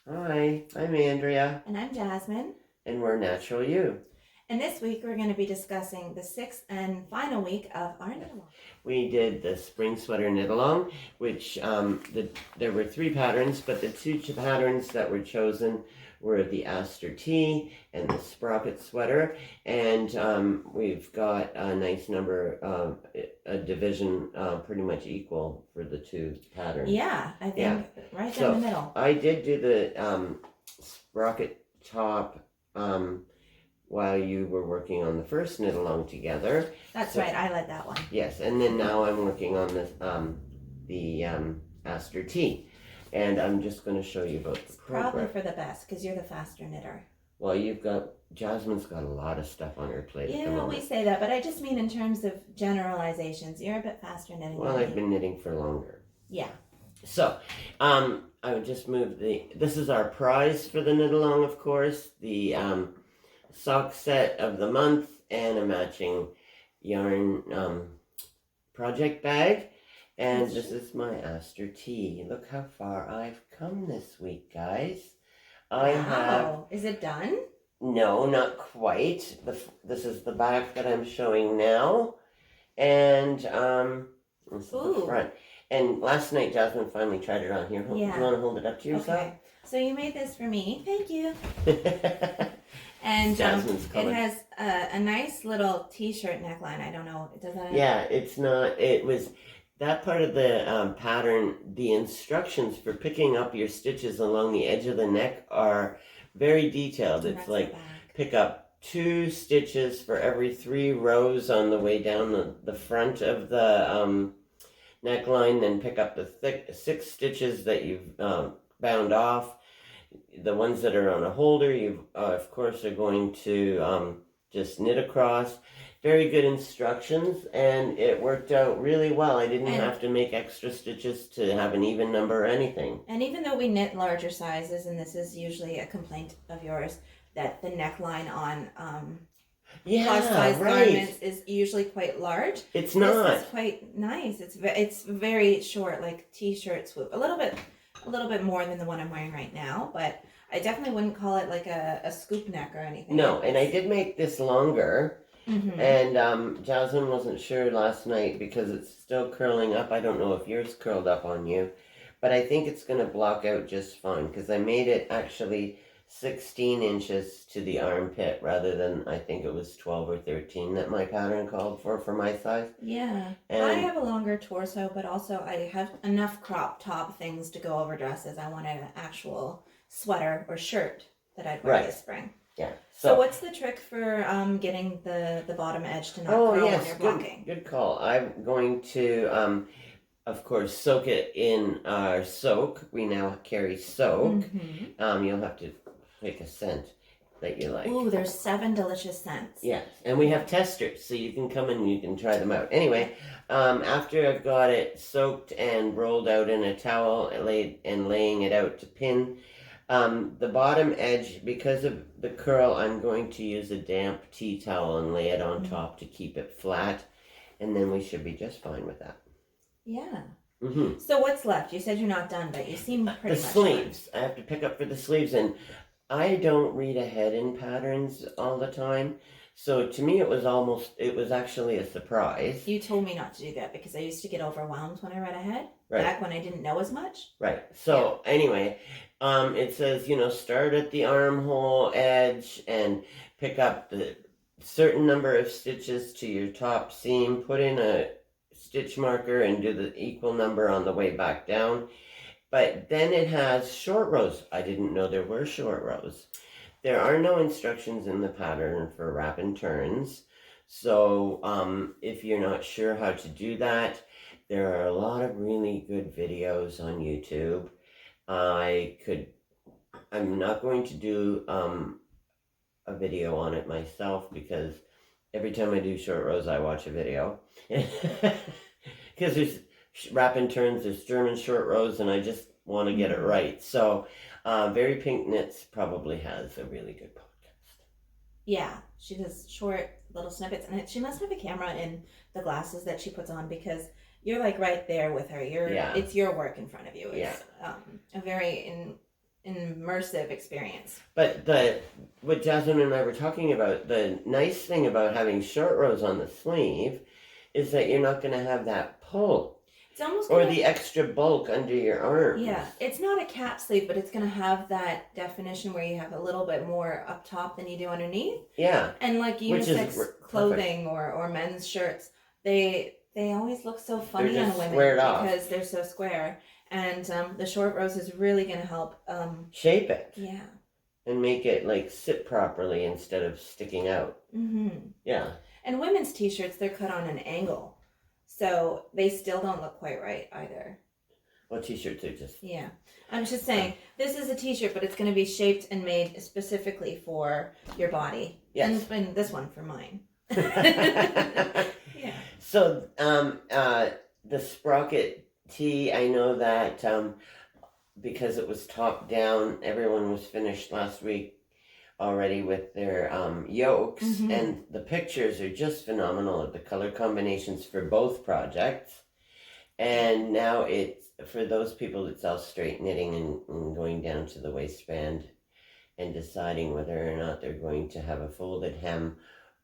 Hi, I'm Andrea, And I'm Jasmine. and we're Natural You. And this week we're going to be discussing the sixth and final week of our knit along. We did the spring sweater knit along, which there were 3 patterns, but the 2 patterns that were chosen were the Aster tee and the Sprocket sweater, and we've got a nice number of a division pretty much equal for the 2 patterns. Yeah, I think right down the middle. I did do the Sprocket top while you were working on the first knit along together. That's right, I led that one. Yes, and then now I'm working on the Aster tee, and I'm just going to show you about the program. Probably for the best because you're the faster knitter. Well, Jasmine's got a lot of stuff on her plate. Yeah, we say that, but I just mean in terms of generalizations. You're a bit faster knitting. Well, I've been knitting for longer. Yeah. So, I would just move this is our prize for the knit along, of course, the sock set of the month and a matching yarn project bag. And this is my Aster tee. Look how far I've come this week, guys. Wow. Is it done? No, not quite. This is the back that I'm showing now. And this is the front. And last night, Jasmine finally tried it on here. Yeah. Do you want to hold it up to yourself? Okay. So you made this for me. Thank you. And it has a nice little t-shirt neckline. I don't know. It doesn't. Yeah, it's not. It was that part of the pattern. The instructions for picking up your stitches along the edge of the neck are very detailed. It's like pick up 2 stitches for every 3 rows on the way down the front of the neckline, then pick up the 6 stitches that you've bound off. The ones that are on a holder, you of course are going to just knit across. Very good instructions, and it worked out really well. I didn't have to make extra stitches to have an even number or anything. And even though we knit larger sizes, and this is usually a complaint of yours, that the neckline on plus size garments is usually quite large. It's not. This is quite nice. It's very short, like t-shirt swoop. A little bit more than the one I'm wearing right now, but I definitely wouldn't call it like a scoop neck or anything. No, and I did make this longer. Mm-hmm. And Jasmine wasn't sure last night because it's still curling up. I don't know if yours curled up on you, but I think it's going to block out just fine because I made it actually 16 inches to the armpit rather than, I think it was 12 or 13 that my pattern called for my size. Yeah. And I have a longer torso, but also I have enough crop top things to go over dresses. I want an actual sweater or shirt that I'd wear this spring. Yeah. So what's the trick for getting the bottom edge to not curl when you're blocking? Good call. I'm going to, of course, soak it in our soak. We now carry soak. Mm-hmm. You'll have to pick a scent that you like. Ooh, there's 7 delicious scents. Yes, and we have testers, so you can come and you can try them out. Anyway, after I've got it soaked and rolled out in a towel and laying it out to pin, the bottom edge, because of the curl, I'm going to use a damp tea towel and lay it on top to keep it flat, and then we should be just fine with that. Yeah. Mm-hmm. So what's left? You said you're not done, but you seem pretty much sleeves. done. I have to pick up for the sleeves, and I don't read ahead in patterns all the time. So to me, it was actually a surprise. You told me not to do that because I used to get overwhelmed when I read ahead. Right. Back when I didn't know as much. Right. So anyway, it says, start at the armhole edge and pick up the certain number of stitches to your top seam, put in a stitch marker and do the equal number on the way back down. But then it has short rows. I didn't know there were short rows. There are no instructions in the pattern for wrap and turns. So if you're not sure how to do that, there are a lot of really good videos on YouTube. I'm not going to do a video on it myself because every time I do short rows, I watch a video. Because there's wrap and turns, there's German short rows, and I just want to get it right. So Very Pink Knits probably has a really good podcast. Yeah, she does short little snippets, and she must have a camera in the glasses that she puts on because you're like right there with her. It's your work in front of you. It's a very immersive experience. But what Jasmine and I were talking about, the nice thing about having short rows on the sleeve is that you're not going to have that pull. It's almost or the extra bulk under your arms. Yeah, it's not a cap sleeve, but it's going to have that definition where you have a little bit more up top than you do underneath. Yeah. And like unisex clothing or men's shirts, they always look so funny on women because they're so square. And the short rows is really going to help shape it. Yeah. And make it like sit properly instead of sticking out. Mm-hmm. Yeah. And women's t-shirts, they're cut on an angle. So they still don't look quite right either. Well, t-shirts are just... Yeah. I'm just saying, this is a t-shirt, but it's going to be shaped and made specifically for your body. Yes. And this one for mine. Yeah. So, the Sprocket tee, I know that because it was top down, everyone was finished last week already with their yokes, and the pictures are just phenomenal of the color combinations for both projects. And now it's for those people it's all straight knitting and going down to the waistband and deciding whether or not they're going to have a folded hem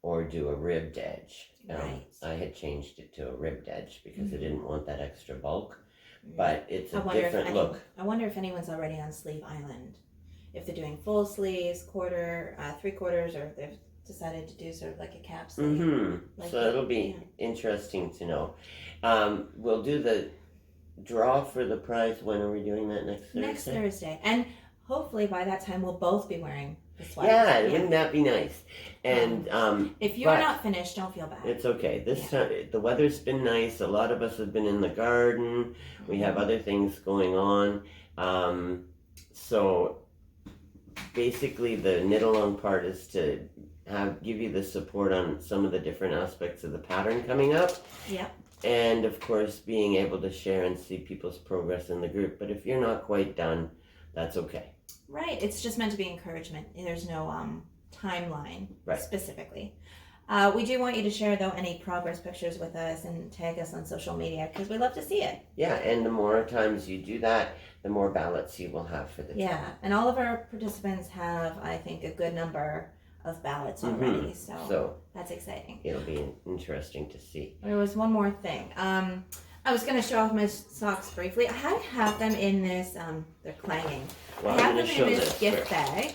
or do a ribbed edge. Right. I had changed it to a ribbed edge because I didn't want that extra bulk, but it's a different look. I wonder if anyone's already on Sleeve Island. If they're doing full sleeves, quarter, 3/4, or if they've decided to do sort of like a cap sleeve. Like so it'll be interesting to know. We'll do the draw for the prize. When are we doing that? Next Thursday? Next Thursday. And hopefully by that time we'll both be wearing the sweater. Yeah, wouldn't that be nice? And if you're not finished, don't feel bad. It's okay. This time the weather's been nice. A lot of us have been in the garden. We have other things going on. So basically the knit along part is to give you the support on some of the different aspects of the pattern coming up. Yeah. And of course being able to share and see people's progress in the group. But if you're not quite done, that's okay. Right. It's just meant to be encouragement. There's no timeline specifically. We do want you to share, though, any progress pictures with us and tag us on social media because we love to see it. Yeah, and the more times you do that, the more ballots you will have for the Yeah, and all of our participants have, I think, a good number of ballots already, so that's exciting. It'll be interesting to see. There was one more thing. I was going to show off my socks briefly. I have them in this, they're clanging. Well, I have them in this gift bag.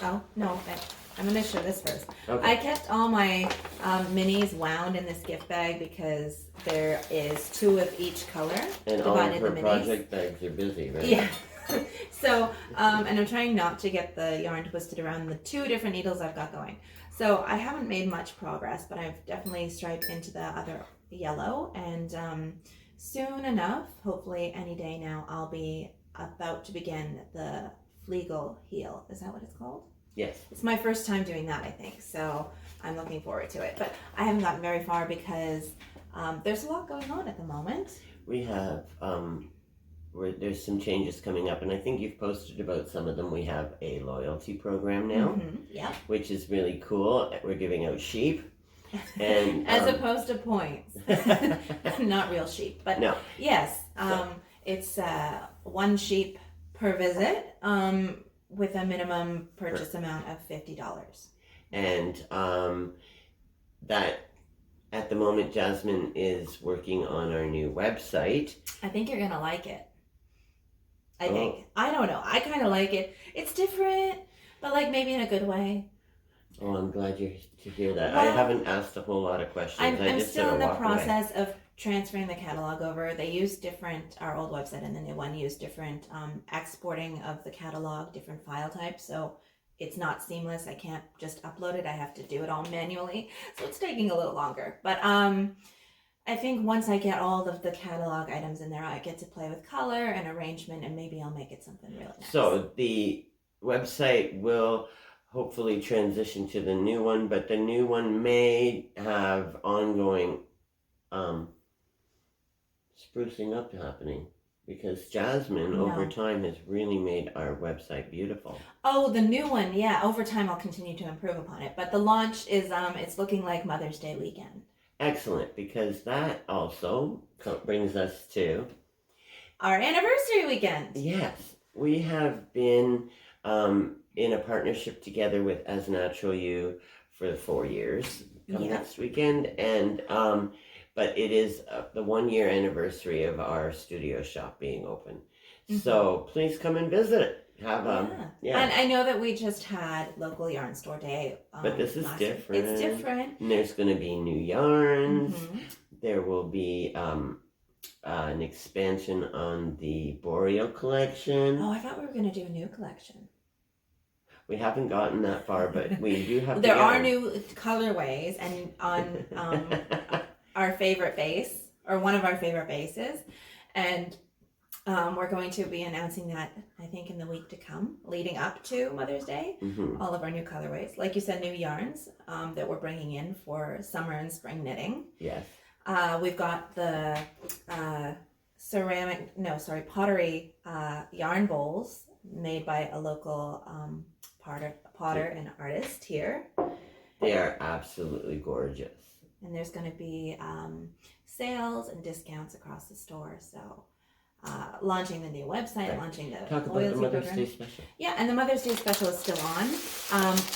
Oh, no, I'm going to show this first. Okay. I kept all my minis wound in this gift bag because there is 2 of each color. And all of her project bags are busy, right? Yeah. So, and I'm trying not to get the yarn twisted around the 2 different needles I've got going. So I haven't made much progress, but I've definitely striped into the other yellow. And soon enough, hopefully any day now, I'll be about to begin the Flegel heel. Is that what it's called? Yes. It's my first time doing that, I think, so I'm looking forward to it. But I haven't gotten very far because there's a lot going on at the moment. We have, there's some changes coming up, and I think you've posted about some of them. We have a loyalty program now, which is really cool. We're giving out sheep. And as opposed to points. Not real sheep, but no. Yes, it's 1 sheep per visit. With a minimum purchase amount of $50. And that, at the moment, Jasmine is working on our new website. I think you're going to like it. I think. I don't know. I kind of like it. It's different, but like maybe in a good way. Oh, I'm glad to hear that. Well, I haven't asked a whole lot of questions. I'm still in the process of transferring the catalog over. They use different, our old website and the new one used different exporting of the catalog, different file types. So it's not seamless. I can't just upload it. I have to do it all manually. So it's taking a little longer. But I think once I get all of the catalog items in there, I get to play with color and arrangement, and maybe I'll make it something really nice. So the website will hopefully transition to the new one, but the new one may have ongoing sprucing up happening because Jasmine over time has really made our website beautiful. Oh, the new one, yeah. Over time I'll continue to improve upon it, but the launch is it's looking like Mother's Day weekend. Excellent, because that also brings us to our anniversary weekend. Yes. We have been in a partnership together with As Natural You for 4 years. Come next weekend, and but it is the 1 year anniversary of our studio shop being open. So please come and visit it. Have And I know that we just had local yarn store day. But this is different. It's different. And there's going to be new yarns. There will be an expansion on the Boreal collection. Oh, I thought we were going to do a new collection. We haven't gotten that far, but we do have. There are new colorways, and on our favorite base, or one of our favorite bases, and we're going to be announcing that, I think, in the week to come, leading up to Mother's Day. All of our new colorways, like you said, new yarns that we're bringing in for summer and spring knitting. Yes. We've got the pottery yarn bowls made by a local potter and artist here. They are absolutely gorgeous. And there's going to be sales and discounts across the store. So launching the new website, launching the Talk about loyalty the Mother's program. Day special. Yeah, and the Mother's Day special is still on.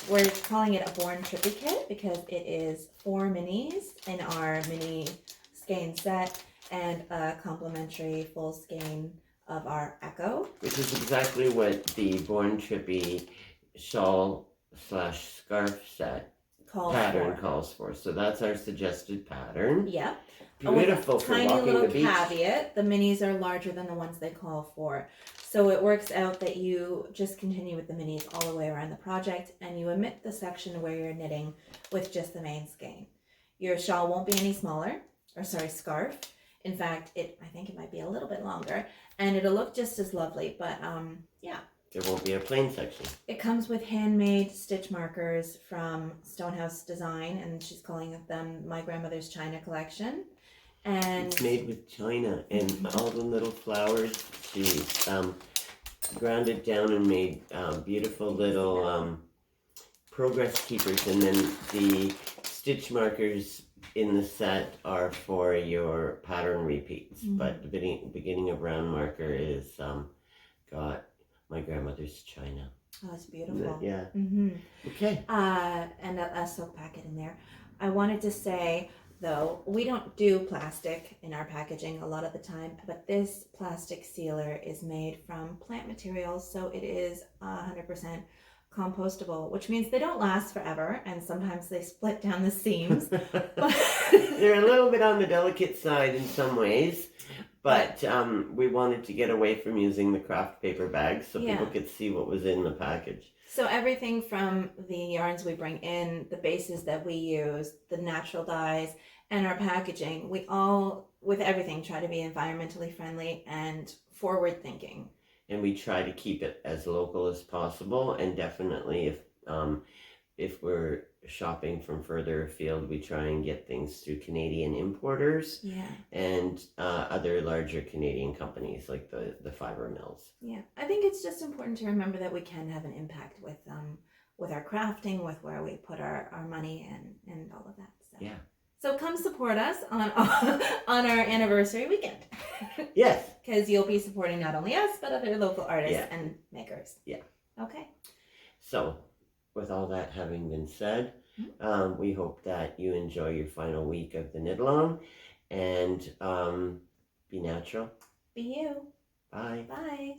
We're calling it a Born Trippy Kit because it is 4 minis in our mini skein set and a complimentary full skein of our Echo. Which is exactly what the Born Trippy shawl/scarf set pattern calls for. So that's our suggested pattern. Yep. Beautiful for tiny walking little the beach. caveat: the minis are larger than the ones they call for, so it works out that you just continue with the minis all the way around the project, and you omit the section where you're knitting with just the main skein. Your shawl won't be any smaller, scarf. In fact, I think it might be a little bit longer, and it'll look just as lovely. But yeah. There won't be a plain section. It comes with handmade stitch markers from Stonehouse Design, and she's calling them My Grandmother's China Collection. And it's made with China, and all the little flowers she's grounded down and made beautiful little progress keepers, and then the stitch markers in the set are for your pattern repeats. But the beginning of round marker is got My Grandmother's China. Oh, it's beautiful. Yeah. Okay. And a silk packet in there. I wanted to say, though, we don't do plastic in our packaging a lot of the time, but this plastic sealer is made from plant materials, so it is 100% compostable, which means they don't last forever, and sometimes they split down the seams. They're a little bit on the delicate side in some ways, but we wanted to get away from using the craft paper bags so people could see what was in the package. So everything from the yarns we bring in, the bases that we use, the natural dyes, and our packaging, we all, with everything, try to be environmentally friendly and forward thinking. And we try to keep it as local as possible, and definitely if we're shopping from further afield, we try and get things through Canadian importers and other larger Canadian companies like the fiber mills. Yeah, I think it's just important to remember that we can have an impact with our crafting, with where we put our money and all of that. So. Yeah. So come support us on our anniversary weekend. Yes. Because you'll be supporting not only us, but other local artists and makers. Yeah. Okay. So, with all that having been said, we hope that you enjoy your final week of the knit-along, and be natural. Be you. Bye. Bye.